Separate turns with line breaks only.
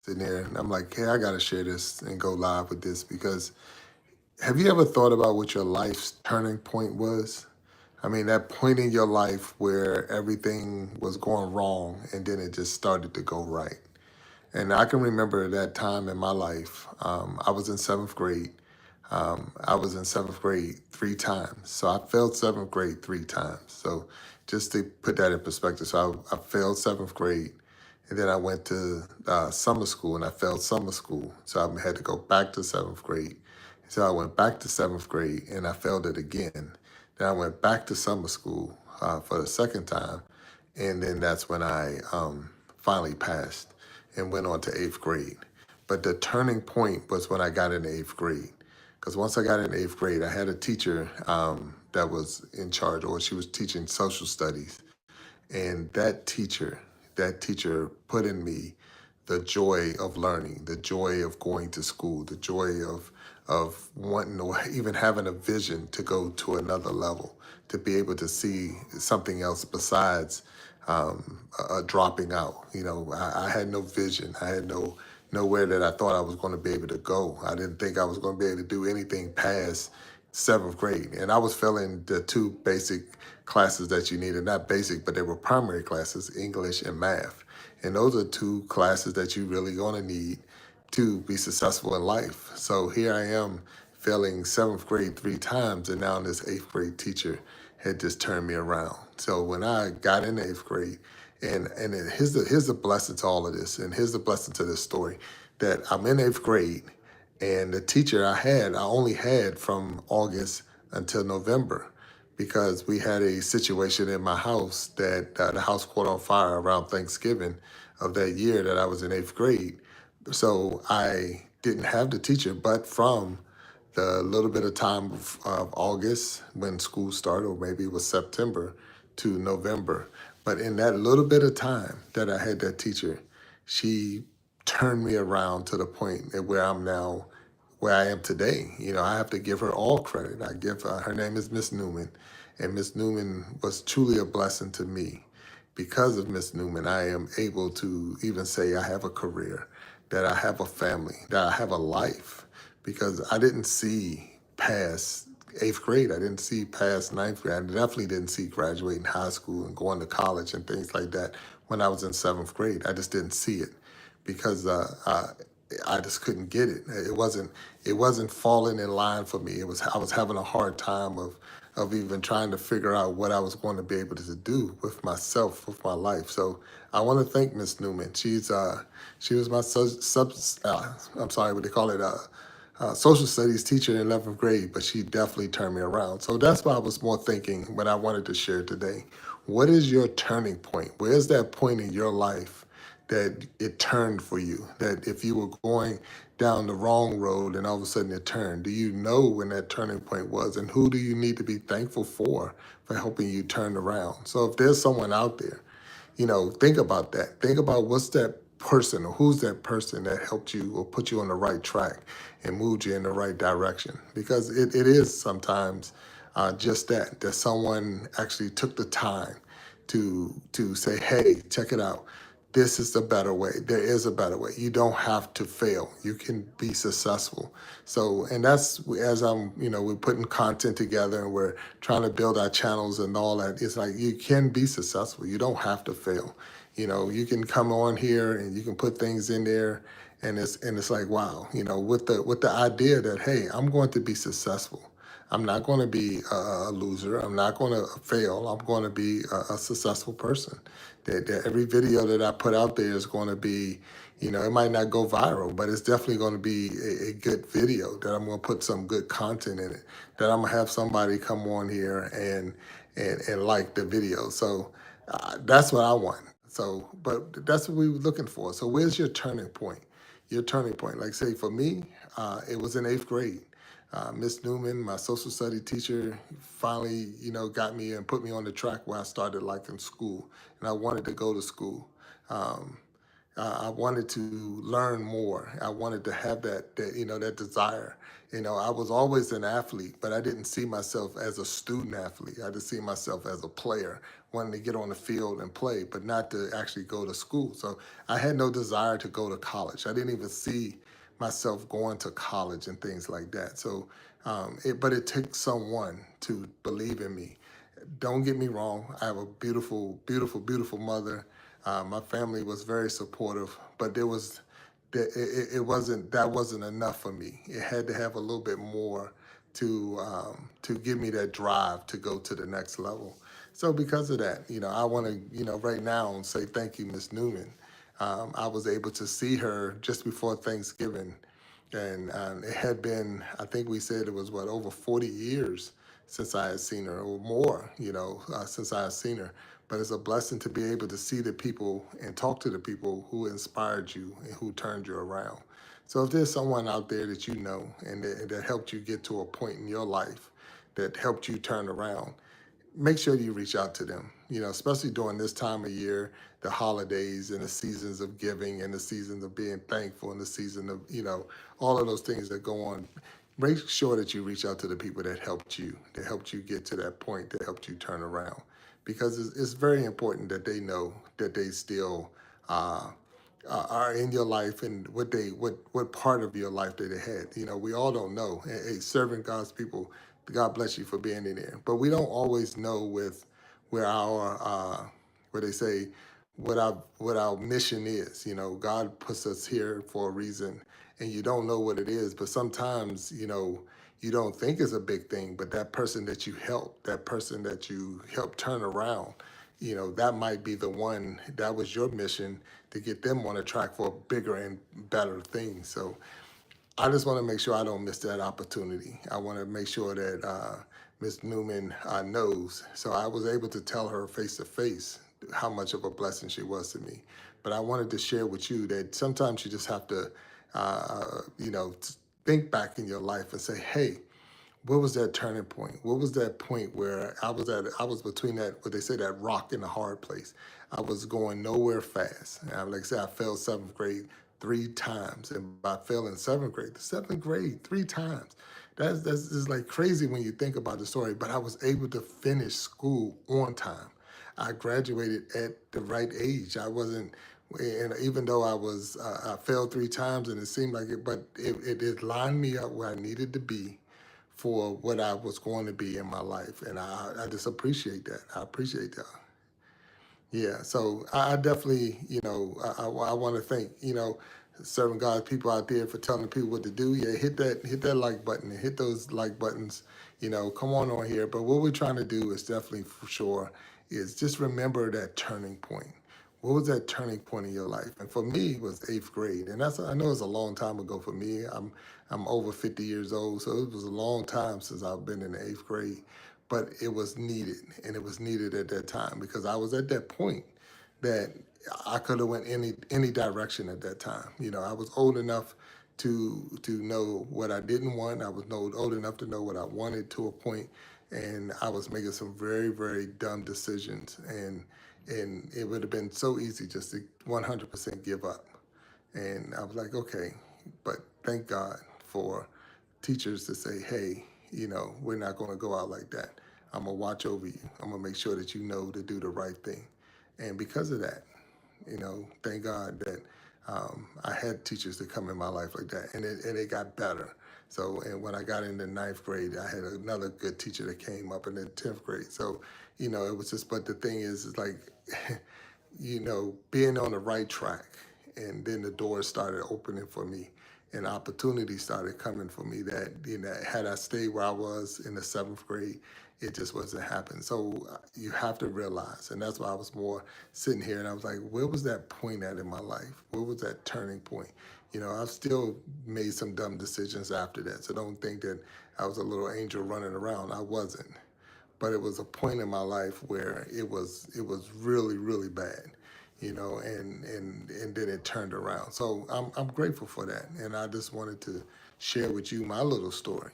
sitting there and I'm like, hey, I got to share this and go live with this because have you ever thought about what your life's turning point was? I mean, that point in your life where everything was going wrong and then it just started to go right. And I can remember that time in my life. I was in seventh grade. I was in seventh grade three times. So I failed seventh grade three times. So just to put that in perspective, so I failed seventh grade. And then I went to summer school and I failed summer school. So I had to go back to seventh grade. So I went back to seventh grade and I failed it again. Then I went back to summer school for the second time. And then that's when I finally passed and went on to eighth grade. But the turning point was when I got in eighth grade. Because once I got in eighth grade, I had a teacher that was in charge, or she was teaching social studies. And that teacher put in me the joy of learning, the joy of going to school, the joy of wanting or even having a vision to go to another level, to be able to see something else besides dropping out. I had no vision. I had nowhere that I thought I was going to be able to go. I didn't think I was going to be able to do anything past seventh grade. And I was failing the two basic classes that you needed, not basic, but they were primary classes, English and math. And those are two classes that you really going to need to be successful in life. So here I am failing seventh grade three times, and now this eighth grade teacher had just turned me around. So when I got in eighth grade, here's the blessing to all of this, and here's the blessing to this story, that I'm in eighth grade, and the teacher I only had from August until November because we had a situation in my house that the house caught on fire around Thanksgiving of that year that I was in eighth grade. So I didn't have the teacher, but from the little bit of time of August when school started, or maybe it was September to November. But in that little bit of time that I had that teacher, she turned me around to the point at where I'm now, where I am today. I have to give her all credit. I give her name is Miss Newman, and Miss Newman was truly a blessing to me. Because of Miss Newman, I am able to even say I have a career, that I have a family, that I have a life, because I didn't see past eighth grade. I didn't see past ninth grade. I definitely didn't see graduating high school and going to college and things like that when I was in seventh grade. I just didn't see it because I just couldn't get it. It wasn't falling in line for me. I was having a hard time of even trying to figure out what I was going to be able to do with myself, with my life. So I want to thank Miss Newman. She was my I'm sorry, what they call it, social studies teacher in 11th grade, but she definitely turned me around. So that's why I was more thinking when I wanted to share today. What is your turning point? Where's that point in your life that it turned for you? That if you were going down the wrong road and all of a sudden it turned, do you know when that turning point was? And who do you need to be thankful for helping you turn around? So if there's someone out there, think about that. Think about what's that person or who's that person that helped you or put you on the right track and moved you in the right direction. Because it is sometimes just that someone actually took the time to say, hey, check it out. This is the better way. There is a better way. You don't have to fail. You can be successful. So, and that's as we're putting content together and we're trying to build our channels and all that. It's like you can be successful. You don't have to fail. You can come on here and you can put things in there, and it's like wow. With the idea that hey, I'm going to be successful. I'm not going to be a loser. I'm not going to fail. I'm going to be a successful person. That every video that I put out there is going to be, it might not go viral, but it's definitely going to be a good video, that I'm going to put some good content in it, that I'm going to have somebody come on here and like the video. So that's what I want. So, but that's what we were looking for. So where's your turning point? Your turning point. Like say for me, it was in eighth grade. Miss Newman, my social study teacher, finally, got me and put me on the track where I started liking school, and I wanted to go to school. Um, I wanted to learn more. I wanted to have that desire. I was always an athlete, but I didn't see myself as a student athlete. I just see myself as a player, wanting to get on the field and play, but not to actually go to school. So I had no desire to go to college. I didn't even see myself going to college and things like that. So, but it took someone to believe in me. Don't get me wrong. I have a beautiful, beautiful, beautiful mother. My family was very supportive, but that wasn't enough for me. It had to have a little bit more to give me that drive to go to the next level. So because of that, I want to right now say thank you, Miss Newman. I was able to see her just before Thanksgiving, and it had been, I think we said it was what, over 40 years since I had seen her, or more, since I had seen her. But it's a blessing to be able to see the people and talk to the people who inspired you and who turned you around. So if there's someone out there that you know and that helped you get to a point in your life that helped you turn around, make sure you reach out to them, especially during this time of year, the holidays and the seasons of giving and the seasons of being thankful and the season of, all of those things that go on. Make sure that you reach out to the people that helped you get to that point, that helped you turn around. Because it's very important that they know that they still uh, are in your life and what part of your life that they had. We all don't know. Hey, serving God's people, God bless you for being in there. But we don't always know with where our where they say what our mission is. God puts us here for a reason, and you don't know what it is. But sometimes you don't think it's a big thing, but that person that you help, that person that you help turn around, that might be the one that was your mission to get them on a track for bigger and better things. So I just want to make sure I don't miss that opportunity. I want to make sure that Ms. Newman knows. So I was able to tell her face to face how much of a blessing she was to me. But I wanted to share with you that sometimes you just have to, think back in your life and say, hey, what was that turning point? What was that point where I was between that, what they say, that rock and a hard place. I was going nowhere fast. And like I said, I failed seventh grade 3 times. And by failing seventh grade, the seventh grade 3 times. That's just like crazy when you think about the story. But I was able to finish school on time. I graduated at the right age. I wasn't, and even though I failed 3 times and it seemed like it, but it lined me up where I needed to be for what I was going to be in my life. And I just appreciate that. I appreciate that. Yeah, so I definitely, I want to thank, serving God's people out there for telling people what to do. Yeah, hit that like button and hit those like buttons. Come on here. But what we're trying to do is definitely for sure is just remember that turning point. What was that turning point in your life? And for me, it was eighth grade, and I know it's a long time ago for me. I'm over 50 years old, so it was a long time since I've been in the eighth grade, but it was needed, and it was needed at that time because I was at that point that I could have went any direction at that time. I was old enough to know what I didn't want. I was old enough to know what I wanted to a point, and I was making some very very dumb decisions, and it would have been so easy just to 100% give up. And I was like, okay, but thank God for teachers to say, hey, we're not going to go out like that. I'm going to watch over you. I'm going to make sure that you know to do the right thing. And because of that, thank God that I had teachers that come in my life like that, and it got better. So, and when I got into ninth grade, I had another good teacher that came up in the 10th grade. So, it was just, but the thing is like, being on the right track, and then the doors started opening for me, and opportunities started coming for me that, had I stayed where I was in the seventh grade, it just wasn't happening. So you have to realize, and that's why I was more sitting here and I was like, where was that point at in my life? Where was that turning point? I've still made some dumb decisions after that. So don't think that I was a little angel running around. I wasn't. But it was a point in my life where it was really, really bad, and then it turned around. So I'm grateful for that. And I just wanted to share with you my little story.